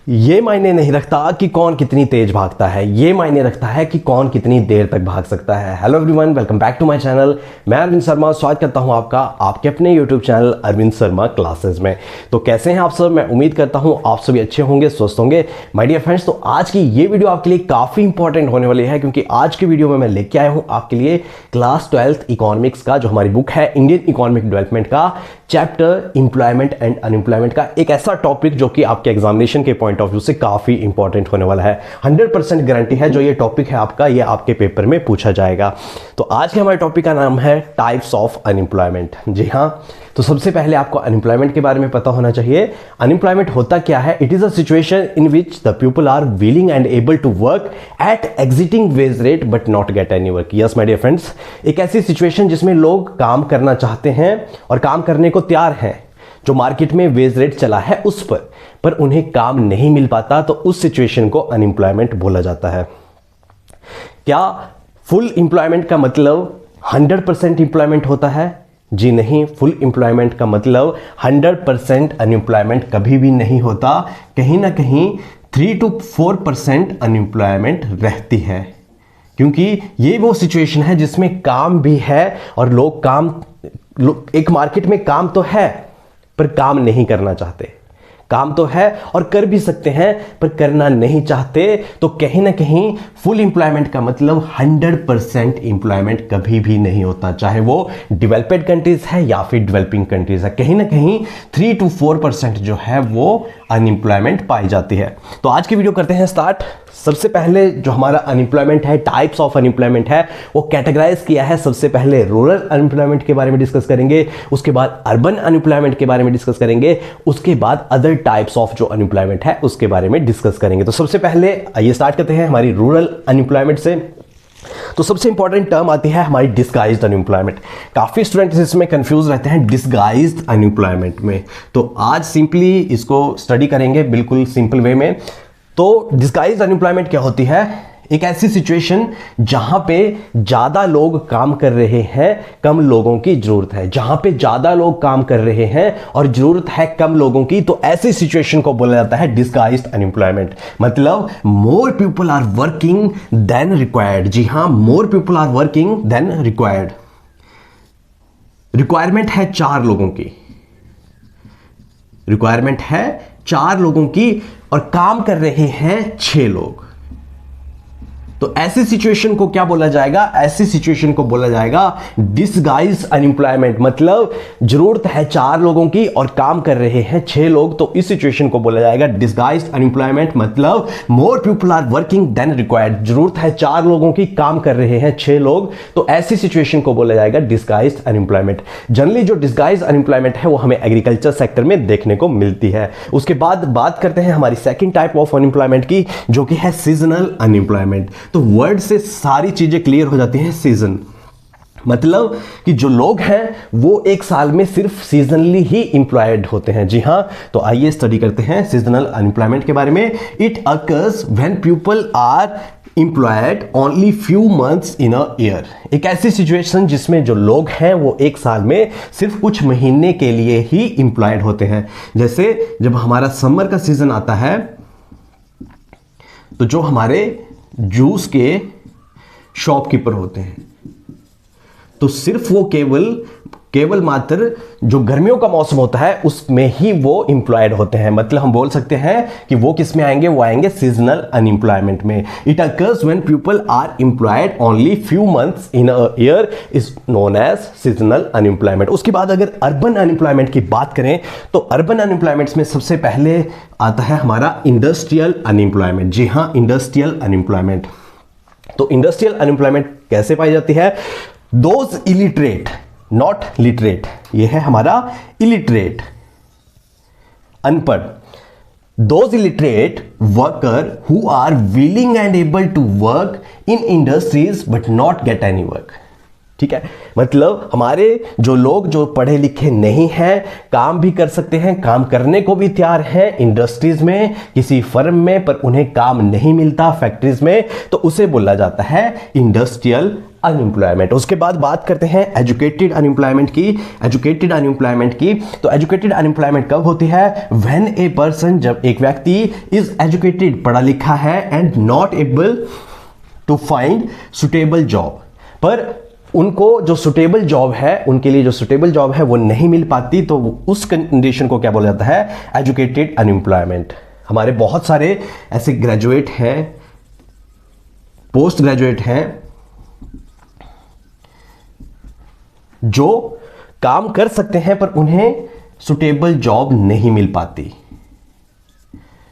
ये मायने नहीं रखता कि कौन कितनी तेज भागता है, ये मायने रखता है कि कौन कितनी देर तक भाग सकता है। Hello everyone, welcome back to my channel. मैं अरविंद शर्मा स्वागत करता हूं आपका आपके अपने YouTube channel Arvind Sharma classes में। तो कैसे हैं आप सब? मैं उम्मीद करता हूं आप सभी अच्छे होंगे, स्वस्थ होंगे माय डियर फ्रेंड्स। तो आज की ये वीडियो आपके लिए काफ़ी इंपॉर्टेंट होने वाली है, क्योंकि आज की वीडियो में मैं लेके आया हूँ आपके लिए क्लास 12th इकोनॉमिक्स का जो हमारी बुक है इंडियन इकोनॉमिक डेवलपमेंट का चैप्टर एम्प्लॉयमेंट एंड अनएम्प्लॉयमेंट का एक ऐसा टॉपिक जो कि आपके एग्जामिनेशन के पॉइंट ऑफ व्यू से काफ़ी इंपॉर्टेंट होने वाला है। 100% गारंटी है जो ये टॉपिक है आपका, ये आपके पेपर में पूछा जाएगा। तो आज के हमारे टॉपिक का नाम है टाइप्स ऑफ अनएम्प्लॉयमेंट। जी हाँ, तो सबसे पहले आपको अनएम्प्लॉयमेंट के बारे में पता होना चाहिए। अनएम्प्लॉयमेंट होता क्या है? It is a situation in which the people are willing and able to work at existing wage rate but not get any work. Yes my dear friends, एक ऐसी सिचुएशन जिसमें लोग काम करना चाहते हैं और काम करने को तैयार हैं, जो मार्केट में वेज रेट चला है उस पर उन्हें काम नहीं मिल पाता, तो उस सिचुएशन को अनएम्प्लॉयमेंट बोला जाता है। क्या फुल एम्प्लॉयमेंट का मतलब 100% एम्प्लॉयमेंट होता है? जी नहीं, फुल एम्प्लॉयमेंट का मतलब 100% अनएम्प्लॉयमेंट कभी भी नहीं होता। कहीं ना कहीं 3 to 4% अनएम्प्लॉयमेंट रहती है, क्योंकि ये वो सिचुएशन है जिसमें काम भी है और एक मार्केट में काम तो है पर काम नहीं करना चाहते। काम तो है और कर भी सकते हैं पर करना नहीं चाहते। तो कहीं ना कहीं फुल एम्प्लॉयमेंट का मतलब 100% एम्प्लॉयमेंट कभी भी नहीं होता, चाहे वो डेवलप्ड कंट्रीज है या फिर डेवलपिंग कंट्रीज है। कहीं ना कहीं 3 to 4% जो है वो अनएम्प्लॉयमेंट पाई जाती है। तो आज की वीडियो करते हैं स्टार्ट। सबसे पहले जो हमारा अनएम्प्लॉयमेंट है, टाइप्स ऑफ अनएम्प्लॉयमेंट है, वो कैटेगराइज किया है। सबसे पहले रूरल अनएम्प्लॉयमेंट के बारे में डिस्कस करेंगे, उसके बाद अर्बन अनएम्प्लॉयमेंट के बारे में डिस्कस करेंगे, उसके बाद अदर टाइप्स ऑफ जो अनएम्प्लॉयमेंट है उसके बारे में डिस्कस करेंगे। तो सबसे पहले आइए स्टार्ट करते हैं हमारी रूरल अनएम्प्लॉयमेंट से। तो सबसे इंपॉर्टेंट टर्म आती है हमारी डिस्गाइज्ड अनएम्प्लॉयमेंट। काफी स्टूडेंट्स इसमें कंफ्यूज रहते हैं डिस्गाइज्ड अनएम्प्लॉयमेंट में, तो आज सिंपली इसको स्टडी करेंगे बिल्कुल सिंपल वे में। तो डिस्गाइज्ड अनएम्प्लॉयमेंट क्या होती है? एक ऐसी सिचुएशन जहां पे ज्यादा लोग काम कर रहे हैं, कम लोगों की जरूरत है। जहां पे ज्यादा लोग काम कर रहे हैं और जरूरत है कम लोगों की, तो ऐसी सिचुएशन को बोला जाता है डिस्गाइज्ड अनएम्प्लॉयमेंट। मतलब more people are working than required. जी हां, more people are working than required. Requirement है 4 लोगों की, रिक्वायरमेंट है 4 लोगों की और काम कर रहे हैं 6 लोग। तो ऐसी सिचुएशन को क्या बोला जाएगा? ऐसी सिचुएशन को बोला जाएगा डिस्गाइज्ड अनएम्प्लॉयमेंट। मतलब जरूरत है 4 लोगों की और काम कर रहे हैं 6 लोग, तो इस सिचुएशन को बोला जाएगा डिस्गाइज्ड अनएम्प्लॉयमेंट। मतलब more people are working than required. जरूरत है 4 लोगों की, काम कर रहे हैं 6 लोग, तो ऐसी सिचुएशन को बोला जाएगा डिस्गाइज्ड अनएम्प्लॉयमेंट। जनरली जो डिस्गाइज्ड अनएम्प्लॉयमेंट है वो हमें एग्रीकल्चर सेक्टर में देखने को मिलती है। उसके बाद बात करते हैं हमारी सेकेंड टाइप ऑफ अनएम्प्लॉयमेंट की, जो कि है सीजनल अनएम्प्लॉयमेंट। तो वर्ड से सारी चीजें क्लियर हो जाती हैं। सीजन मतलब कि जो लोग हैं वो एक साल में सिर्फ सीजनली ही एम्प्लॉयड होते हैं। जी हां, तो आइए स्टडी करते हैं सीजनल अनएम्प्लॉयमेंट के बारे में। It occurs when people are employed only few months in a year. एक ऐसी सिचुएशन जिसमें जो लोग हैं वो एक साल में सिर्फ कुछ महीने के लिए ही एम्प्लॉयड होते हैं। जैसे जब हमारा समर का सीजन आता है, तो जो हमारे जूस के शॉपकीपर होते हैं, तो सिर्फ वो केवल मात्र जो गर्मियों का मौसम होता है उसमें ही वो एम्प्लॉयड होते हैं। मतलब हम बोल सकते हैं कि वो किस में आएंगे? वो आएंगे सीजनल अनएम्प्लॉयमेंट में। It occurs when people are employed only few months in a year is known as seasonal unemployment. उसके बाद अगर अर्बन अनएम्प्लॉयमेंट की बात करें, तो अर्बन अनएम्प्लॉयमेंट में सबसे पहले आता है हमारा इंडस्ट्रियल अनएम्प्लॉयमेंट। जी हाँ, इंडस्ट्रियल अनएम्प्लॉयमेंट। तो इंडस्ट्रियल अनएम्प्लॉयमेंट कैसे पाई जाती है? दोज इलिटरेट नॉट लिटरेट, यह है हमारा इलिटरेट, अनपढ़। Those illiterate worker who are willing and able to work in industries but not get any work. ठीक है, मतलब हमारे जो लोग जो पढ़े लिखे नहीं हैं, काम भी कर सकते हैं, काम करने को भी तैयार हैं इंडस्ट्रीज में, किसी फर्म में, पर उन्हें काम नहीं मिलता फैक्ट्रीज में, तो उसे बोला जाता है इंडस्ट्रियल अनएम्प्लॉयमेंट। उसके बाद बात करते हैं एजुकेटेड अनएम्प्लॉयमेंट की। एजुकेटेड अनएम्प्लॉयमेंट की तो एजुकेटेड अनएम्प्लॉयमेंट कब होती है? व्हेन ए पर्सन, जब एक व्यक्ति इज एजुकेटेड, पढ़ा लिखा है, and not able to find suitable job, पर उनको जो सुटेबल जॉब है, उनके लिए जो सुटेबल जॉब है वो नहीं मिल पाती, तो उस कंडीशन को क्या बोला जाता है? Educated unemployment. हमारे बहुत सारे ऐसे ग्रेजुएट हैं, पोस्ट ग्रेजुएट हैं, जो काम कर सकते हैं पर उन्हें सुटेबल जॉब नहीं मिल पाती,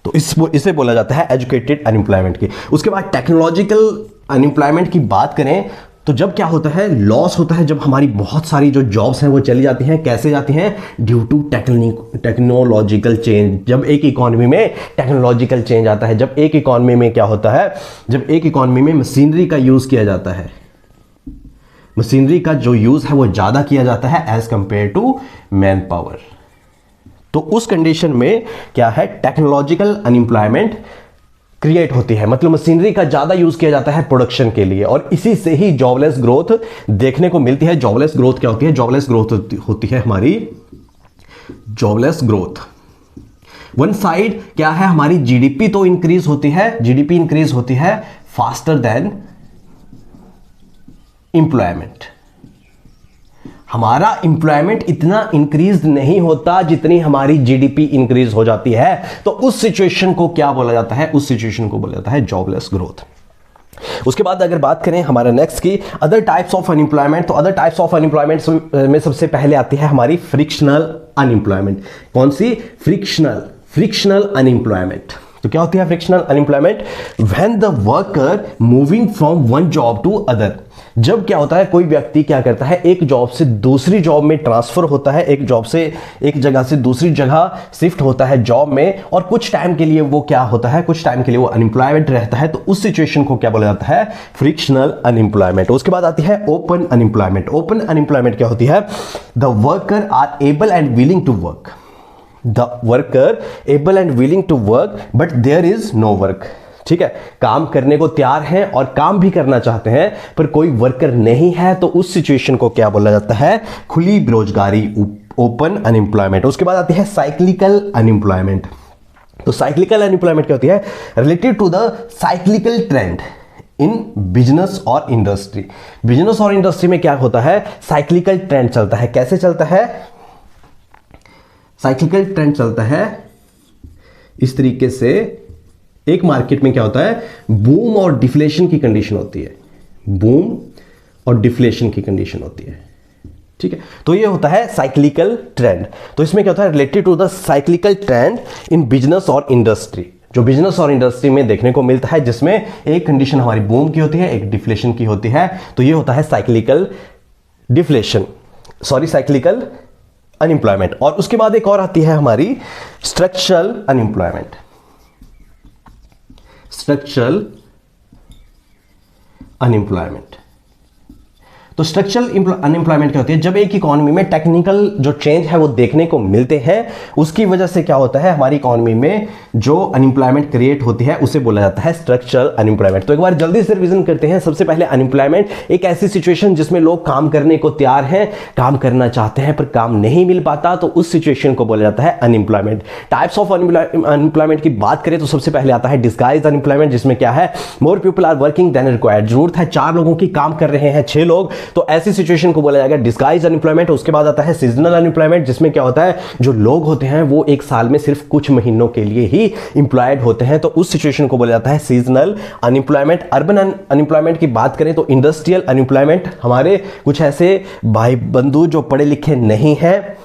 तो इसे बोला जाता है एजुकेटेड अनएम्प्लॉयमेंट की। उसके बाद टेक्नोलॉजिकल अनएम्प्लॉयमेंट की बात करें तो जब क्या होता है? लॉस होता है, जब हमारी बहुत सारी जो जॉब्स हैं वो चली जाती हैं। कैसे जाती हैं? Due to technological change. जब एक इकोनॉमी में टेक्नोलॉजिकल चेंज आता है, जब एक इकोनॉमी में क्या होता है? जब एक इकोनॉमी में मशीनरी का यूज किया जाता है, मशीनरी का जो यूज है वो ज्यादा किया जाता है as compare to man power, तो उस कंडीशन में क्या है? टेक्नोलॉजिकल अनएम्प्लॉयमेंट क्रिएट होती है। मतलब मशीनरी का ज्यादा यूज किया जाता है प्रोडक्शन के लिए, और इसी से ही जॉबलेस ग्रोथ देखने को मिलती है। जॉबलेस ग्रोथ क्या होती है? जॉबलेस ग्रोथ होती है हमारी जॉबलेस ग्रोथ। वन साइड क्या है? हमारी जीडीपी तो इंक्रीज होती है, जीडीपी इंक्रीज होती है फास्टर देन एम्प्लॉयमेंट। हमारा एम्प्लॉयमेंट इतना इंक्रीज नहीं होता जितनी हमारी जीडीपी इंक्रीज हो जाती है, तो उस सिचुएशन को क्या बोला जाता है? उस सिचुएशन को बोला जाता है जॉबलेस ग्रोथ। उसके बाद अगर बात करें हमारा नेक्स्ट की अदर टाइप्स ऑफ अनएम्प्लॉयमेंट, तो अदर टाइप्स ऑफ अनएम्प्लॉयमेंट में सबसे पहले आती है हमारी फ्रिक्शनल अनएम्प्लॉयमेंट। कौन सी? Frictional unemployment. तो क्या होती है frictional unemployment? When the worker moving from one job to other. जब क्या होता है? कोई व्यक्ति क्या करता है? एक जॉब से दूसरी जॉब में ट्रांसफर होता है, एक जॉब से एक जगह से दूसरी जगह शिफ्ट होता है जॉब में, और कुछ टाइम के लिए वो क्या होता है? कुछ टाइम के लिए वो अनएम्प्लॉयमेंट रहता है, तो उस सिचुएशन को क्या बोला जाता है? Frictional unemployment. उसके बाद आती है ओपन अनएम्प्लॉयमेंट। ओपन अनएम्प्लॉयमेंट क्या होती है? The worker are able and willing to work, the worker able and willing to work but there is no work. ठीक है, काम करने को तैयार हैं और काम भी करना चाहते हैं, पर कोई वर्कर नहीं है, तो उस सिचुएशन को क्या बोला जाता है? खुली बेरोजगारी, ओपन अनएम्प्लॉयमेंट। उसके बाद आती है साइक्लिकल अनएम्प्लॉयमेंट। तो साइक्लिकल अनएम्प्लॉयमेंट क्या होती है? Related to the cyclical trend in business और इंडस्ट्री। बिजनेस और इंडस्ट्री में क्या होता है? साइक्लिकल ट्रेंड चलता है। कैसे चलता है? साइक्लिकल ट्रेंड चलता है इस तरीके से, एक मार्केट में क्या होता है? बूम और डिफ्लेशन की कंडीशन होती है, बूम और डिफ्लेशन की कंडीशन होती है। ठीक है, तो ये होता है साइक्लिकल ट्रेंड। तो इसमें क्या होता है? Related to the cyclical trend in business और इंडस्ट्री, जो बिजनेस और इंडस्ट्री में देखने को मिलता है, जिसमें एक कंडीशन हमारी बूम की होती है, एक डिफ्लेशन की होती है, तो ये होता है cyclical deflation, sorry cyclical unemployment. और उसके बाद एक और आती है हमारी स्ट्रक्चरल अनएम्प्लॉयमेंट। स्ट्रक्चरल अनएम्प्लॉयमेंट, तो स्ट्रक्चरल अनएम्प्लॉयमेंट क्या होती है? जब एक इकोनॉमी में टेक्निकल जो चेंज है वो देखने को मिलते हैं, उसकी वजह से क्या होता है? हमारी इकोनॉमी में जो अनएम्प्लॉयमेंट क्रिएट होती है उसे बोला जाता है स्ट्रक्चरल अनएम्प्लॉयमेंट। तो एक बार जल्दी से रिवीजन करते हैं। सबसे पहले अनएम्प्लॉयमेंट एक ऐसी सिचुएशन जिसमें लोग काम करने को तैयार हैं, काम करना चाहते हैं पर काम नहीं मिल पाता, तो उस सिचुएशन को बोला जाता है अनएम्प्लॉयमेंट। टाइप्स ऑफ अनएम्प्लॉयमेंट की बात करें तो सबसे पहले आता है डिस्गाइज अनएम्प्लॉयमेंट, जिसमें क्या है? More people are working than required. जरूरत है 4 लोगों की, काम कर रहे हैं 6 लोग, तो ऐसी सिचुएशन को बोला जाएगा डिस्गाइज अनएम्प्लॉयमेंट। उसके बाद आता है सीजनल अनएम्प्लॉयमेंट, जिसमें क्या होता है? जो लोग होते हैं वो एक साल में सिर्फ कुछ महीनों के लिए ही इंप्लॉयड होते हैं, तो उस सिचुएशन को बोला जाता है सीजनल अनएम्प्लॉयमेंट। अर्बन अनएम्प्लॉयमेंट की बात करें तो इंडस्ट्रियल अनएम्प्लॉयमेंट, हमारे कुछ ऐसे भाई बंधु जो पढ़े लिखे नहीं हैं,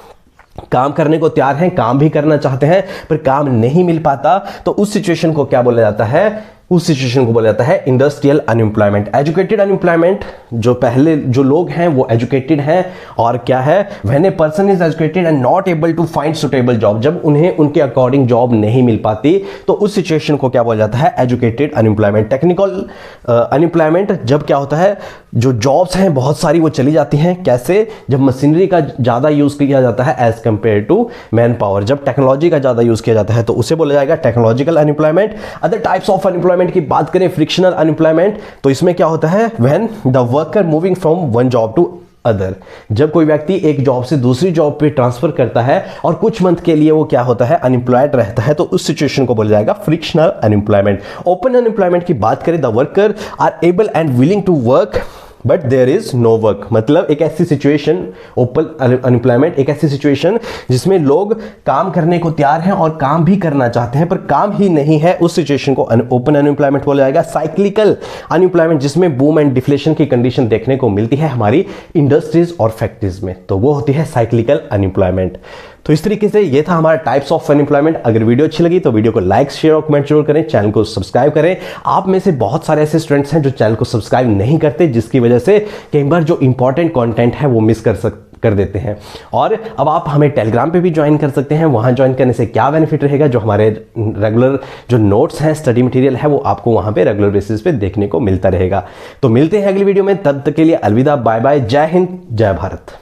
काम करने को तैयार हैं, काम भी करना चाहते हैं पर काम नहीं मिल पाता, तो उस सिचुएशन को क्या बोला जाता है? उस सिचुएशन को बोला जाता है इंडस्ट्रियल अनएम्प्लॉयमेंट। एजुकेटेड अनएम्प्लॉयमेंट, जो पहले जो लोग हैं वो एजुकेटेड हैं, और क्या है? When a person is educated and not able to find suitable job, जब उन्हें उनके अकॉर्डिंग जॉब नहीं मिल पाती, तो उस सिचुएशन को क्या बोला जाता है? Educated unemployment. टेक्निकल अनएम्प्लॉयमेंट, जब क्या होता है? जो जॉब्स हैं बहुत सारी वो चली जाती हैं। कैसे? जब मशीनरी का ज्यादा यूज किया जाता है as compare to man power, जब टेक्नोलॉजी का ज्यादा यूज किया जाता है तो उसे बोला जाएगा technological unemployment. Other types of unemployment unemployment की बात करें, फ्रिक्शनल अनएम्प्लॉयमेंट, तो इसमें क्या होता है, when the worker moving from one job to other, जब कोई व्यक्ति एक जॉब से दूसरी जॉब पे ट्रांसफर करता है और कुछ मंथ के लिए वो क्या होता है, अनएम्प्लॉयड रहता है, तो उस सिचुएशन को बोला जाएगा फ्रिक्शनल अनएम्प्लॉयमेंट। ओपन अनएम्प्लॉयमेंट की बात करें, the worker are able and willing to work but there is no work, मतलब एक ऐसी सिचुएशन, ओपन अनएम्प्लॉयमेंट एक ऐसी सिचुएशन जिसमें लोग काम करने को तैयार हैं और काम भी करना चाहते हैं पर काम ही नहीं है, उस सिचुएशन को ओपन अनएम्प्लॉयमेंट बोला जाएगा। साइक्लिकल अनएम्प्लॉयमेंट, जिसमें बूम एंड डिफ्लेशन की कंडीशन देखने को मिलती है हमारी इंडस्ट्रीज और फैक्ट्रीज में, तो वो होती है साइक्लिकल अनएम्प्लॉयमेंट। तो इस तरीके से ये था हमारा टाइप्स ऑफ अनएम्प्लॉयमेंट। अगर वीडियो अच्छी लगी तो वीडियो को लाइक, शेयर और कमेंट जरूर करें, चैनल को सब्सक्राइब करें। आप में से बहुत सारे ऐसे स्टूडेंट्स हैं जो चैनल को सब्सक्राइब नहीं करते, जिसकी वजह से कई बार जो इंपॉर्टेंट कंटेंट है वो मिस कर देते हैं। और अब आप हमें टेलीग्राम पे भी ज्वाइन कर सकते हैं। वहां ज्वाइन करने से क्या बेनिफिट रहेगा, जो हमारे रेगुलर जो नोट्स हैं, स्टडी मटेरियल है, वो आपको वहां पे रेगुलर बेसिस पे देखने को मिलता रहेगा। तो मिलते हैं अगली वीडियो में, तब तक के लिए अलविदा, बाय बाय, जय हिंद, जय भारत।